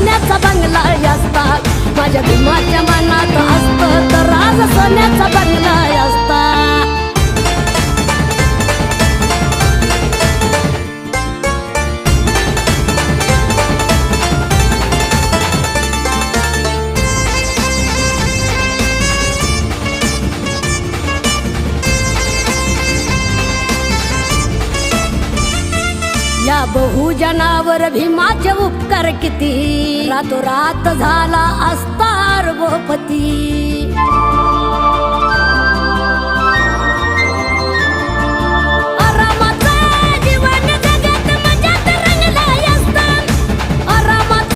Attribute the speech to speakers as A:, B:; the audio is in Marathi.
A: सोन्याचा बंगला असता, माझ्या भीमाच्या मनात असतं तर आज सोन्याचा बंगला असता. या बहुजनावर भीमाचे उपकार किती, रातोरात झाला असता अर्भोपती.